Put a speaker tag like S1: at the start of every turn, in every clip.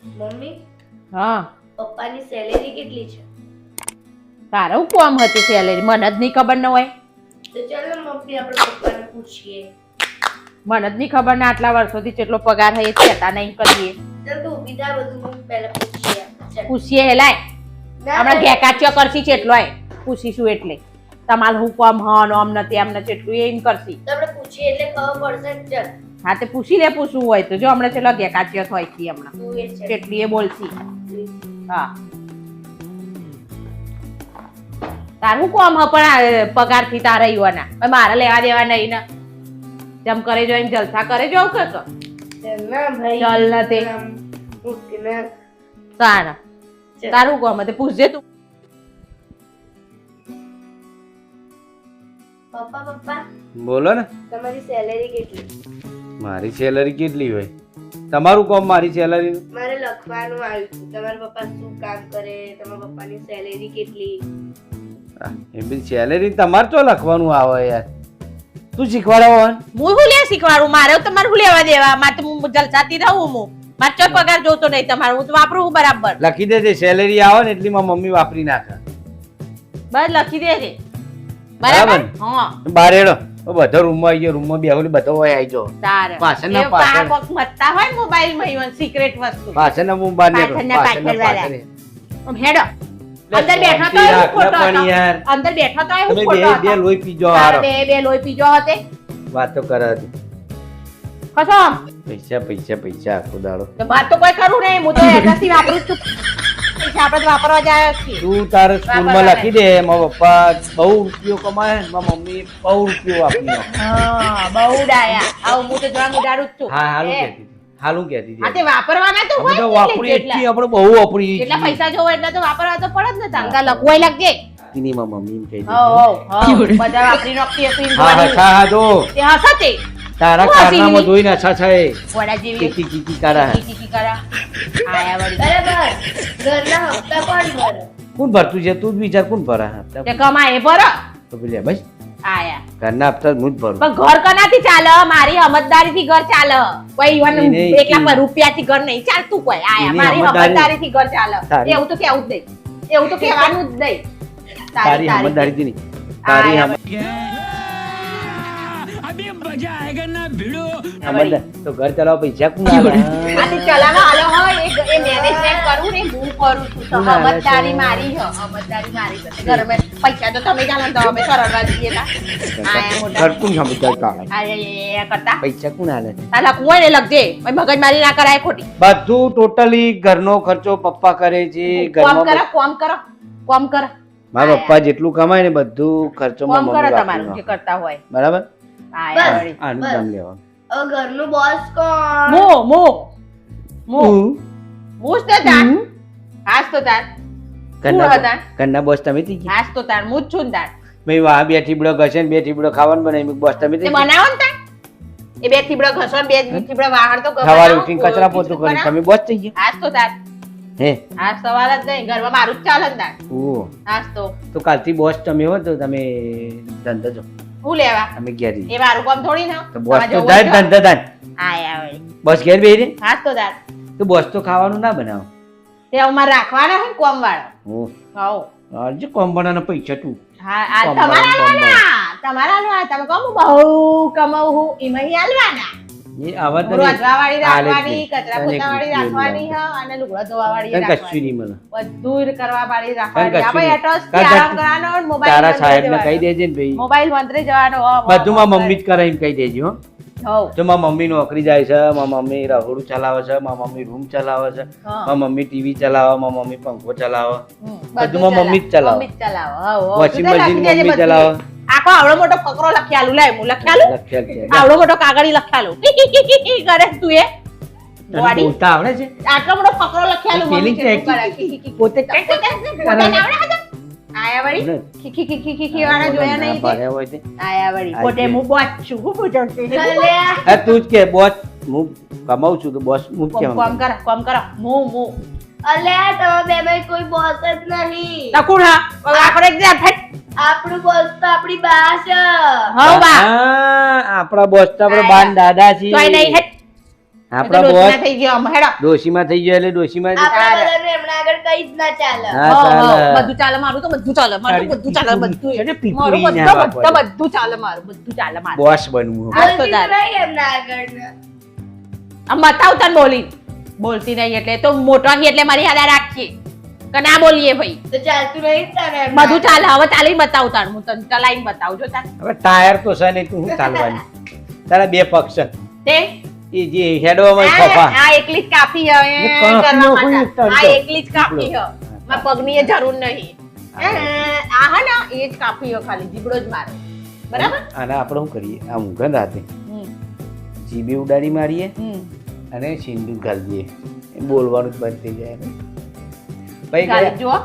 S1: Mummy
S2: હા
S1: પપ્પાની salary કેટલી છે?
S2: તારે હું કોમ હતી સેલેરી મને જ નહીં ખબર ન હોય.
S1: તો ચાલો મમ્મી આપણે પપ્પાને પૂછીએ.
S2: મને જ નહીં ખબર ને આટલા વર્ષોથી કેટલો પગાર હોય એ કહેતા નહીં કરીએ.
S1: ચાલ તું ઊભી થા, બધું મમ્મી પહેલા પૂછીએ. ચાલ.
S2: પૂછીએ હેલાય હમણાં ઘેકાચ્યો કરશી કેટલોય પૂછીશું એટલે તમારે હું કોમ હન આમ નથી આમ નથી એટલું એમ કરશી.
S1: તો આપણે પૂછીએ એટલે ખબર પડશે ને. ચાલ
S2: હા તે પૂછી લે પૂછવું હોય તો જો હમણાં ચલો ઘેકાચ્યો હોય છી હમણાં
S1: તું એ છે.
S2: કેટલી એ બોલશી. હા તારું કોમ હ પણ પગાર થી તારે યુવાના મારે લેવા દેવા નહીં ને જેમ કરે જો એમ જલસા કરે જો આવું કરતો
S1: ચાલ ના ભાઈ.
S2: ચાલ ના તે
S1: ઉઠીને
S2: તારા તારું કોમ તે પૂછજે તું.
S1: પપ્પા પપ્પા
S3: બોલો ને.
S1: તમારી સેલેરી કેટલી?
S3: મારી સેલરી કેટલી હોય? તમારું કોમ મારી સેલરી
S1: મારે લખવાનું આવ્યું હતું તમારા પપ્પા શું કામ કરે, તમારા પપ્પાની સેલેરી કેટલી.
S3: એ બધી સેલરી તમારે તો લખવાનું આવે યાર. તું શીખવાડો.
S2: હું શું લે શીખવાડું મારે તમારે શું લેવા દેવા મારે તો હું જલસાતી રહું હું મારે ચોય પગાર જોતો નહીં તમારું હું તો વાપરું હું બરાબર.
S3: લખી દેજે સેલરી આવે ને એટલી મારી મમ્મી વાપરી નાખે.
S2: બસ લખી દેજે બરાબર. હા
S3: બાર હેડો બધો રૂમમાં આવી ગયો. રૂમમાં બેહો બધો હોય આવી જાઓ.
S2: તારે
S3: પાછળના
S2: એ
S3: પાછળ.
S2: કોક મતતા હોય મોબાઈલ માં સિક્રેટ વસ્તુ
S3: પાછળના હું બહાર નીકળો.
S2: પાછળના
S3: પાછળના
S2: પાછળ
S3: પાછળ.
S2: આમ હેડો અંદર બેઠો તો
S3: શાંતિ
S2: હું
S3: રાખ
S2: ખોટો
S3: પણ
S2: હતો
S3: યાર.
S2: અંદર બેઠો તો હું
S3: તમે
S2: ખોટો
S3: બે
S2: હતો
S3: લોહી પીજો
S2: તારે
S3: હારો.
S2: બે લોહી પીજો હતે
S3: વાતો કરે છે.
S2: કસમ
S3: પૈસા પૈસા પૈસા આખો દાડો.
S2: તો વાત તો કોઈ કરું નહીં હું તો એકાથી વાપરું જ છું પૈસા આપણે તો વાપરવા જાય જ છીએ.
S3: તું તારે સ્કૂલમાં લખી દે મારા પપ્પા બહુ રૂપિયો કમાય ને મારી મમ્મી બહુ રૂપિયો વાપરી નાખે.
S2: હા બહુ ડાયા આવું હું તો જવા ઉડાડું જ છું.
S3: હા
S2: એ,
S3: હાલું કહેતી હતી. હાલું કહેતી હતી.
S2: આ તે વાપરવાના તો
S3: અમે
S2: હોય
S3: તો
S2: જ
S3: વાપરી
S2: જેટલા.
S3: એટલી આપણે બહુ વાપરી
S2: જેટલા પૈસા જોવો એટલા તો વાપરવા તો પડે જ ને તાંગા લખવાય લાગજે.
S3: ની મારી મમ્મી એમ કહી
S2: હો
S3: દીધું.
S2: હો બધા વાપરી નાખતી હતી
S3: હા હા હા હા જો
S2: તે હશે તે
S3: તારા
S2: હું હસી
S3: કારનામાં
S2: ગઈ.
S3: જોઈને અચ્છા છે
S2: વડા જેવી
S3: કીકી કીકી કારા હે.
S2: કીકી કરા આયા વળી
S1: બરાબર. ઘરના હપ્તા કોણ ભરે?
S3: કોણ ભરતું છે તું જ વિચાર કોણ ભરે હપ્તા?
S2: તે કમાય એ ભરો
S3: તો પેલી બસ
S2: આયા
S3: ઘરના હપ્તા હું જ ભરું.
S2: પણ ઘર કનાથી ચાલે મારી સમજદારી થી ઘર ચાલે કોઈ ઈવન
S3: નહીં,
S2: એકલા રૂપિયા થી ઘર નહીં ચાલતું કોઈ આયા
S3: એની
S2: મારી
S3: સમજદારી-
S2: સમજદારી થી ઘર ચાલે
S3: તારી-
S2: એવું તો કેવું જ નહીં એવું તો કહેવાનું જ નહીં
S3: તારી સમજદારી થી નહીં તારી
S2: આયા
S3: સમજદારી તો ઘર ચલાવવા પૈસા કોણ આલે?
S2: આથી ચલાવવા આલો હોય એ મેનેજમેન્ટ કરું ને હું કરું છું તો
S3: શું ના આવે
S2: સમજદારી
S3: છે?
S2: મારી છે સમજદારી મારી છે ઘરમાં પૈસા તો તમે જાણો તો અમે સરળવા દઈએ તા આયા મોટા
S3: ઘર કોણ સમજદાર કાઢે?
S2: આયા કરતા
S3: પૈસા કોણ આલે?
S2: આ લખવું હોય ને લખજે ભાઈ મગજમારી ના કરાય ખોટી
S3: બધું ટોટલી ઘરનો ખર્ચો પપ્પા કરે છે.
S2: કોમ કરો
S3: ઘરમાં
S2: કોમ કરો કોમ કરો
S3: મારા પપ્પા જેટલું કમાય ને બધું ખર્ચો
S2: કોમ
S3: મમ્મી
S2: કરો
S3: વાપરી
S2: તમારું જે
S3: નાખે.
S2: કરતા હોય
S3: બરાબર
S2: આયા વળી
S3: આનું
S1: બસ.
S3: નામ લેવાનું.
S1: હવે ઘરનું બોસ કોણ?
S2: મો મો મો
S3: હું?
S2: મુજ તો તાર હાસ તો તાર
S3: ઘરના
S2: શું હતા?
S3: ઘરના બોસ તમે થઈ ગયા?
S2: હાસ તો તાર મુજ છું ને તાર
S3: ભાઈ વાહ બે ઠીબડો ઘસે ને બે ઠીબડો ખાવાનું બનાવી બોસ તમે
S2: તે
S3: થઈ ગયા?
S2: બનાવો ને તાર એ બે થીબડા ઘસો ને બે થીબડા વાહણ તો
S3: સવારે
S2: બનાવો,
S3: ઉઠીને કચરા પોતું કરી
S2: બનાવો.
S3: તમે બોસ થઈ ગયા?
S2: હાસ તો તાર
S3: હે
S2: હાસ સવાલ જ નહીં ઘરમાં મારું જ ચાલે ને તાર
S3: ઓહ
S2: હાસ
S3: તો કાલથી બોસ તમે હો તો તમે ધંધો જો
S2: હું લેવા
S3: અમે ઘેર જઈએ.
S2: એ મારું કામ થોડી ના
S3: તો બોસ
S2: તમારે
S3: તો
S2: જવું
S3: જાય
S2: હોય તો.
S3: ધંધા દાન
S2: આયા વળી
S3: બોસ ઘેર બેહી રે
S2: હાસ તો તાર
S3: તો બોસ તો ખાવાનું ના બનાવો.
S2: તે અમારે રાખવાના હોય કોમ વાળો
S3: ઓહ
S2: હો
S3: આજે કોમ બનાવવાના પૈસા તું
S2: હા આ
S3: કોમ
S2: તમારા
S3: વાળો, કોમ
S2: આલવાના તમારા આલવાના તમે કહો હું બહુ કમાઉં હું એમાં આલવાના
S3: એ આવા તને
S2: રોજવાવાળી
S3: આલે જ
S2: રાખવાની
S3: નહીં.
S2: કચરા
S3: તને એક
S2: પોતાવાળી
S3: રૂપિયો
S2: રાખવાની
S3: નહીં
S2: હ અને લુગડા ધોવાવાળી
S3: તને કશું
S2: રાખવાની
S3: નહીં મળે.
S2: બધું જ કરવા વાળી રાખવાની
S3: કશું
S2: આપણે
S3: નહીં.
S2: એટોસ થી
S3: તારા-
S2: આરામ કરવાનો અને મોબાઈલ
S3: તારા
S2: મંત્રે
S3: સાહેબ ને
S2: જવાનો.
S3: કહી દેજે ને ભાઈ
S2: મોબાઈલ મંત્રે જવાનો
S3: બધું માં મમ્મી જ કરે એમ કહી દેજો હો.
S2: હો
S3: જો મારી મમ્મી નોકરી જાય છે મારી મમ્મી રહોડું ચલાવે છે મારી મમ્મી રૂમ ચલાવે છે
S2: હા.
S3: મારી મમ્મી ટીવી ચલાવે મારી મમ્મી પંખો ચલાવે
S2: બધું
S3: બધું માં મમ્મી જ ચલાવે.
S2: મમ્મી જ ચલાવે હો, હો.
S3: વોશિંગ
S2: તું તો
S3: મશીન
S2: લખી દેજે
S3: મમ્મી
S2: બધું.
S3: ચલાવે.
S2: આખો આવડો મોટો ફકરો લખ્યાલું લાય હું લખ્યાલું
S3: લખેલ છે.
S2: આવડો મોટો કાગળી લખ્યાલું કરે છે તું એ
S3: તને
S2: બોડી.
S3: બોલતા આવડે છે
S2: આટલો મોટો ફકરો લખ્યાલું
S3: પેલી
S2: મમ્મી કેટલું
S3: છે,
S2: કરે. ખી, ખી, ખી.
S3: પોતે
S2: પોતે આવડે છે? આયા વળી
S3: આવડે.
S2: ખી, ખી, ખી, ખી, ખી, ખી વાળા જોયા નહીં તે?
S3: ભર્યા હોય તે.
S2: આયા વળી
S3: આ
S2: પોતે
S3: જે.
S2: હું બોચ છું હું પૂછતી
S1: ચાલ્યા.
S3: આ તું જ કે બોસ હું કમાઉં છું તો બોસ હું જ
S2: કોમ
S3: કહેવાનું.
S2: કરો કોમ કરો મુ
S1: અલ્યા તમારા બેમાં કોઈ બોસ જ નહીં.
S2: તકુણ હા આપણે એક જા ફટ
S1: આપણું બોસ તો આપણી બા છે.
S2: હો બા
S3: હા, આપણા બોસ તો આપણા બા ને દાદા છે
S2: જોઈ નહીં હેટ
S3: આપણા
S2: ડોશીમાં
S3: બોસ
S2: થઈ ગયો આમ, હેડો.
S3: ડોશીમાં થઈ ગયો એટલે ડોશીમાં જ.
S1: આપણા બધાને એમના આગળ કઈ જ ના ચાલે.
S3: હા,
S2: હા,
S3: ચાલે.
S2: હા, બધું ચાલે મારું તો બધું ચાલે મારું તો બધું ચાલે બધું
S3: એટલે પીપળી
S2: મારું
S3: ને
S2: બધું
S3: આવા પડે.
S2: બધું ચાલે મારું બધું ચાલે મારું
S3: બોસ બનવું.
S2: હા, તો
S1: બોલતી
S2: ચાલે.
S1: નહીં એમના આગળ ને.
S2: આમ બતાવ તને બોલતી નહીં એટલે તો મોટો ની એટલે મારી હારે રાખીએ કે ના બોલીએ ભાઈ
S1: તો ચાલતું નહીં જ તારે એમના
S2: બધું ચાલે હવે ચાલીને બતાવ તાર હું તને ચલાવીને બતાવું જો તાર
S3: હવે ટાયર તો છે નહીં, તું શું ચાલવાની? તારા બે પગ છે.
S2: તે
S3: એ જે હેડવામાં ખોફા.
S2: આ એકલી જ કાફી હે
S3: એ કાફી
S2: કરવા
S3: નો
S2: માટે.
S3: કોઈ તરતો.
S2: આ એકલી જ કાફી હે માં પગની એ જરૂર નહીં આ હે ને એ જ કાફી હે ખાલી જીબડો જ મારે બરાબર
S3: આને આપણે શું કરીએ? આ ઊંઘે ને રાતે
S2: હમ,
S3: જીબી ઉડાડી મારીએ
S2: હમ.
S3: અને સિંદૂર ઘાલી દઈએ. એ બોલવાનું જ બંધ થઈ જાય ને. ભાઈ
S2: ચાલી
S3: ગયા.
S2: જુઓ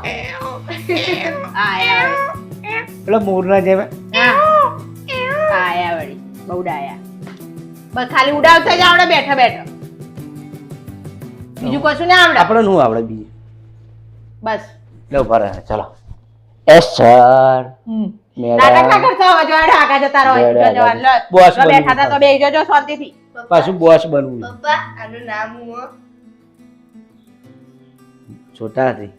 S2: આયા
S3: પેલા મોરના જેમ
S2: આયા વળી બહુ ડાયા બસ ખાલી ઉડાવતા જ આવડે બેઠા બેઠા બીજું કશું ના આવડે
S3: આપણે શું આવડે બીજું?
S2: બસ
S3: લો ભરે ચાલો. એસ સર
S2: નાટક ના કરશો હવે જો ઢાકા જતા રહો
S3: જોડે
S2: જવાન લો
S3: બોસ
S2: લો
S3: બનવું.
S2: બેઠા હતા તો બેહી જજો શાંતિથી
S1: પપ્પા,
S3: પાછું બોસ બનવું.
S1: પપ્પા આનું નામ હું હો.
S3: છોટા હતી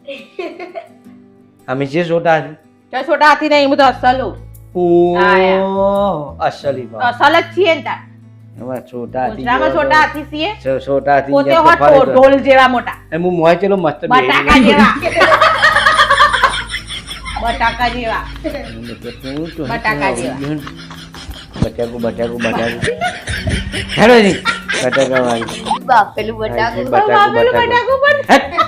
S3: અમે જે છોટા હતી.
S2: જો છોટા હાથી નહીં હું તો અસલ હું
S3: ઓહ, અસલી બાપ.
S2: અસલ જ છીએ ને તાર
S3: એમાં છોટા હતી
S2: ગુજરાતમાં
S3: જેવો
S2: છોટા
S3: તો.
S2: હાથી છીએ
S3: છોટા હતી
S2: પોતે
S3: જેમ તો
S2: હોત
S3: ફરે તો.
S2: ઢોલ જેવા મોટા
S3: એ હું મોય ચલો મસ્ત
S2: બટાકા
S3: બેહી
S2: જેવા બટાકા જેવા
S3: ગયો.
S2: બટાકા જેવા.
S3: બટાકું હેડો જી બટાકા વાળી
S1: બાપેલું બટાકું.
S3: બટાકું
S2: પેલું
S3: બટાકું
S2: બટાકું પણ